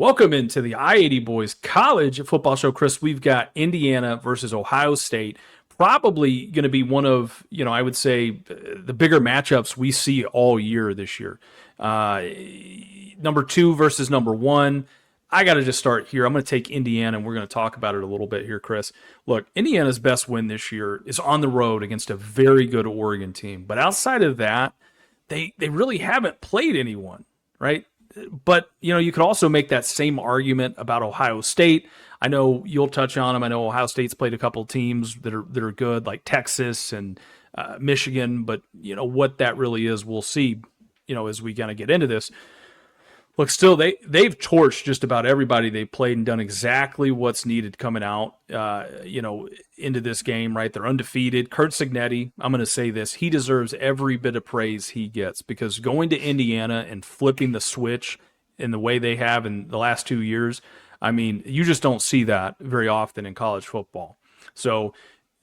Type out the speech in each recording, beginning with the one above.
Welcome into the I-80 Boys College Football Show. Chris, we've got Indiana versus Ohio State. Probably going to be one of, I would say the bigger matchups we see all year this year. Number two versus number one. I got to just start here. I'm going to take Indiana, and we're going to talk about it a little bit here, Chris. Look, Indiana's best win this year is on the road against a very good Oregon team. But outside of that, they really haven't played anyone, right? But, you could also make that same argument about Ohio State. I know you'll touch on them. I know Ohio State's played a couple teams that are good, like Texas and Michigan. But, what that really is, we'll see, as we kind of get into this. Look, still, they've torched just about everybody they played and done exactly what's needed coming out, into this game, right? They're undefeated. Kurt Signetti, I'm going to say this, he deserves every bit of praise he gets because going to Indiana and flipping the switch in the way they have in the last 2 years, I mean, you just don't see that very often in college football. So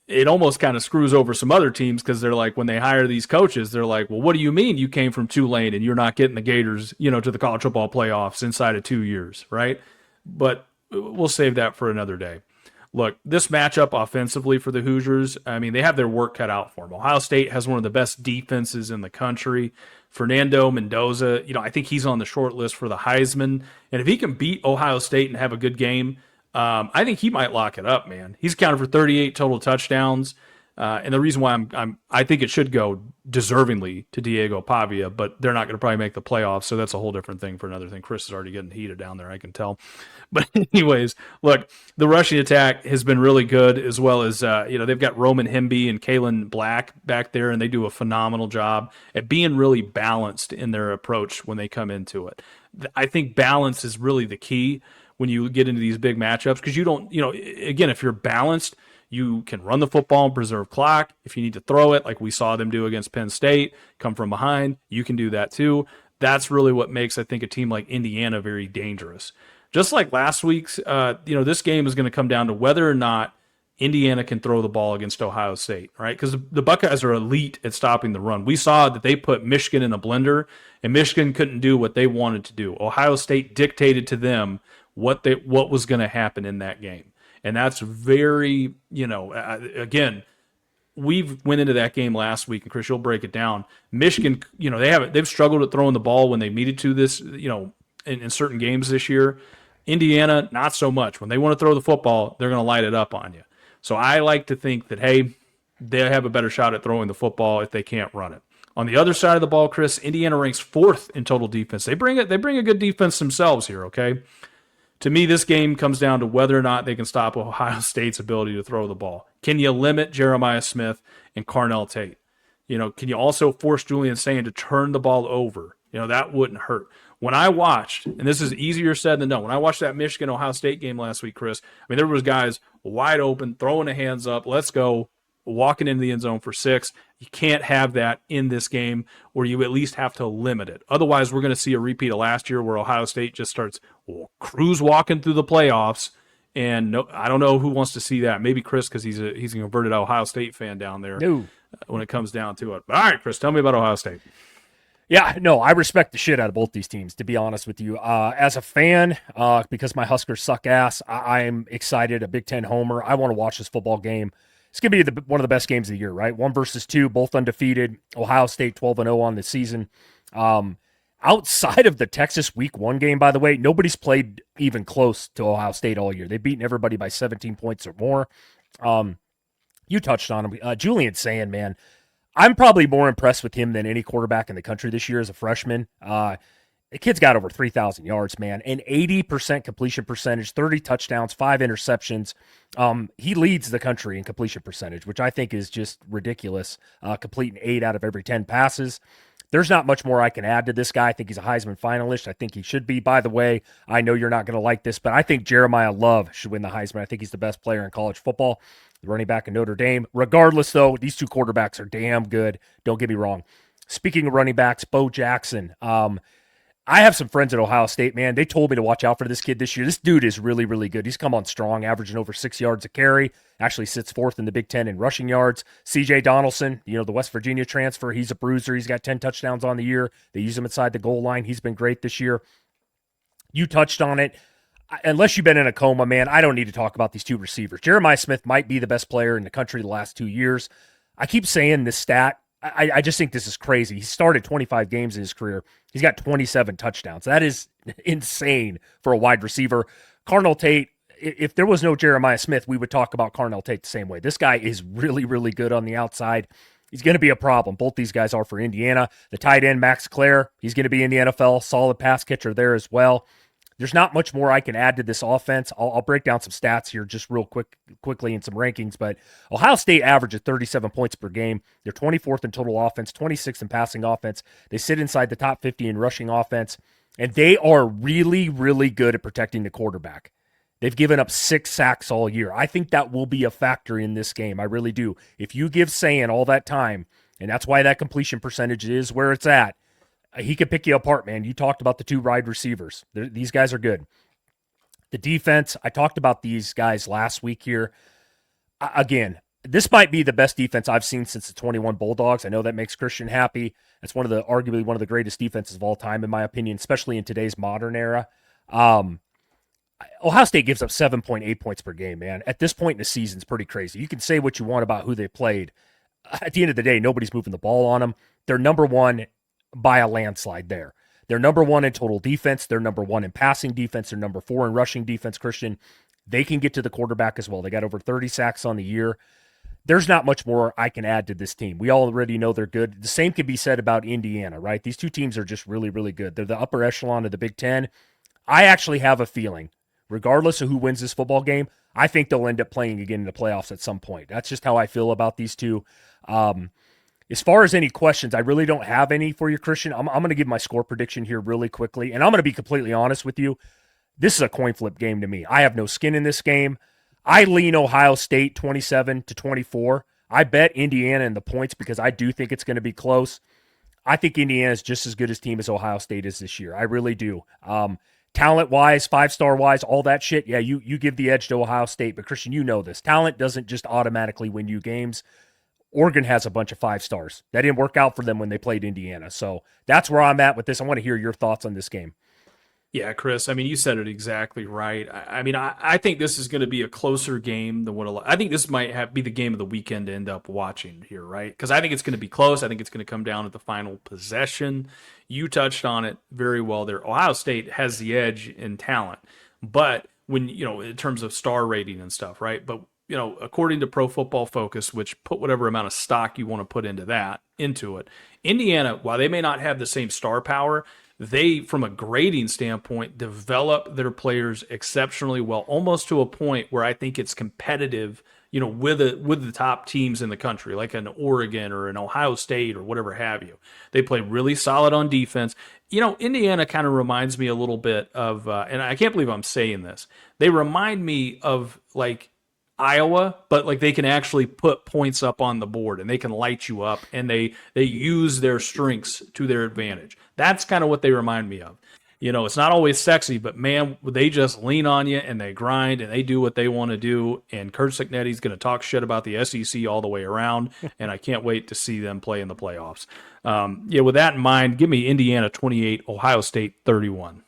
it almost kind of screws over some other teams because they're like, when they hire these coaches, they're like, well, what do you mean you came from Tulane and you're not getting the Gators, to the college football playoffs inside of 2 years, right? But we'll save that for another day. Look, this matchup offensively for the Hoosiers, I mean, they have their work cut out for them. Ohio State has one of the best defenses in the country. Fernando Mendoza, I think he's on the short list for the Heisman. And if he can beat Ohio State and have a good game, I think he might lock it up, man. He's accounted for 38 total touchdowns. And the reason why I think it should go deservingly to Diego Pavia, but they're not going to probably make the playoffs, so that's a whole different thing for another thing. Chris is already getting heated down there, I can tell. But anyways, look, the rushing attack has been really good, as well as they've got Roman Hemby and Kalen Black back there, and they do a phenomenal job at being really balanced in their approach when they come into it. I think balance is really the key when you get into these big matchups, because you don't, again, if you're balanced, you can run the football and preserve clock. If you need to throw it, like we saw them do against Penn State, come from behind, you can do that too. That's really what makes, I think, a team like Indiana very dangerous. Just like last week's, this game is going to come down to whether or not Indiana can throw the ball against Ohio State, right? Because the Buckeyes are elite at stopping the run. We saw that they put Michigan in a blender, and Michigan couldn't do what they wanted to do. Ohio State dictated to them what was going to happen in that game. And that's very, again, we've went into that game last week, and Chris, you'll break it down. Michigan, they've struggled at throwing the ball when they needed to this, in certain games this year. Indiana, not so much. When they want to throw the football, they're going to light it up on you. So I like to think that, hey, they have a better shot at throwing the football if they can't run it. On the other side of the ball, Chris, Indiana ranks 4th in total defense. They bring a good defense themselves here, okay? To me, this game comes down to whether or not they can stop Ohio State's ability to throw the ball. Can you limit Jeremiah Smith and Carnell Tate? Can you also force Julian Sayin to turn the ball over? That wouldn't hurt. When I watched, and this is easier said than done, when I watched that Michigan-Ohio State game last week, Chris, I mean, there was guys wide open, throwing the hands up, let's go, walking into the end zone for 6. You can't have that in this game, or you at least have to limit it. Otherwise, we're going to see a repeat of last year where Ohio State just starts cruise walking through the playoffs. And no, I don't know who wants to see that. Maybe Chris, because he's a converted Ohio State fan down there. No. When it comes down to it. But all right, Chris, tell me about Ohio State. Yeah, no, I respect the shit out of both these teams, to be honest with you. As a fan, because my Huskers suck ass, I'm excited, a Big Ten homer. I want to watch this football game. It's going to be one of the best games of the year, right? 1 versus 2, both undefeated. Ohio State 12-0 on the season. Outside of the Texas Week 1 game, by the way, nobody's played even close to Ohio State all year. They've beaten everybody by 17 points or more. You touched on him. Julian Sayin, man, I'm probably more impressed with him than any quarterback in the country this year as a freshman. The kid's got over 3,000 yards, man, an 80% completion percentage, 30 touchdowns, 5 interceptions. He leads the country in completion percentage, which I think is just ridiculous, completing 8 out of every 10 passes. There's not much more I can add to this guy. I think he's a Heisman finalist. I think he should be. By the way, I know you're not going to like this, but I think Jeremiah Love should win the Heisman. I think he's the best player in college football, the running back in Notre Dame. Regardless, though, these two quarterbacks are damn good. Don't get me wrong. Speaking of running backs, Bo Jackson. I have some friends at Ohio State, man. They told me to watch out for this kid this year. This dude is really, really good. He's come on strong, averaging over 6 yards a carry. Actually sits 4th in the Big Ten in rushing yards. C.J. Donaldson, the West Virginia transfer, he's a bruiser. He's got 10 touchdowns on the year. They use him inside the goal line. He's been great this year. You touched on it. Unless you've been in a coma, man, I don't need to talk about these two receivers. Jeremiah Smith might be the best player in the country the last 2 years. I keep saying this stat. I just think this is crazy. He started 25 games in his career. He's got 27 touchdowns. That is insane for a wide receiver. Carnell Tate, if there was no Jeremiah Smith, we would talk about Carnell Tate the same way. This guy is really, really good on the outside. He's going to be a problem. Both these guys are for Indiana. The tight end, Max Clare, he's going to be in the NFL. Solid pass catcher there as well. There's not much more I can add to this offense. I'll break down some stats here just real quickly in some rankings. But Ohio State averages 37 points per game. They're 24th in total offense, 26th in passing offense. They sit inside the top 50 in rushing offense. And they are really, really good at protecting the quarterback. They've given up 6 sacks all year. I think that will be a factor in this game. I really do. If you give Sayan all that time, and that's why that completion percentage is where it's at, he could pick you apart, man. You talked about the two wide receivers. These guys are good. The defense, I talked about these guys last week here. Again, this might be the best defense I've seen since the 21 Bulldogs. I know that makes Christian happy. That's arguably one of the greatest defenses of all time, in my opinion, especially in today's modern era. Ohio State gives up 7.8 points per game, man. At this point in the season, it's pretty crazy. You can say what you want about who they played. At the end of the day, nobody's moving the ball on them. They're number one by a landslide there. They're number one in total defense. They're number one in passing defense. They're number 4 in rushing defense, Christian. They can get to the quarterback as well. They got over 30 sacks on the year. There's not much more I can add to this team. We already know they're good. The same can be said about Indiana, right? These two teams are just really, really good. They're the upper echelon of the Big Ten. I actually have a feeling, regardless of who wins this football game, I think they'll end up playing again in the playoffs at some point. That's just how I feel about these two. As far as any questions, I really don't have any for you, Christian. I'm going to give my score prediction here really quickly, and I'm going to be completely honest with you. This is a coin flip game to me. I have no skin in this game. I lean Ohio State 27-24. I bet Indiana in the points because I do think it's going to be close. I think Indiana is just as good a team as Ohio State is this year. I really do. Talent-wise, 5-star-wise, all that shit, yeah, you give the edge to Ohio State. But, Christian, you know this. Talent doesn't just automatically win you games. Oregon has a bunch of 5 stars. That didn't work out for them when they played Indiana. So that's where I'm at with this. I want to hear your thoughts on this game. Yeah, Chris. I mean, you said it exactly right. I think this is going to be a closer game than I think this might be the game of the weekend to end up watching here, right? Because I think it's going to be close. I think it's going to come down at the final possession. You touched on it very well there. Ohio State has the edge in talent, but when in terms of star rating and stuff, right? But according to Pro Football Focus, which put whatever amount of stock you want to put into it, Indiana, while they may not have the same star power, they, from a grading standpoint, develop their players exceptionally well, almost to a point where I think it's competitive, with the top teams in the country, like an Oregon or an Ohio State or whatever have you. They play really solid on defense. Indiana kind of reminds me a little bit of, and I can't believe I'm saying this, they remind me of like Iowa, but like they can actually put points up on the board and they can light you up and they use their strengths to their advantage. That's kind of what they remind me of. It's not always sexy, but man, they just lean on you and they grind and they do what they want to do. And Kurt Signetti's going to talk shit about the SEC all the way around. And I can't wait to see them play in the playoffs. With that in mind, give me Indiana 28, Ohio State 31.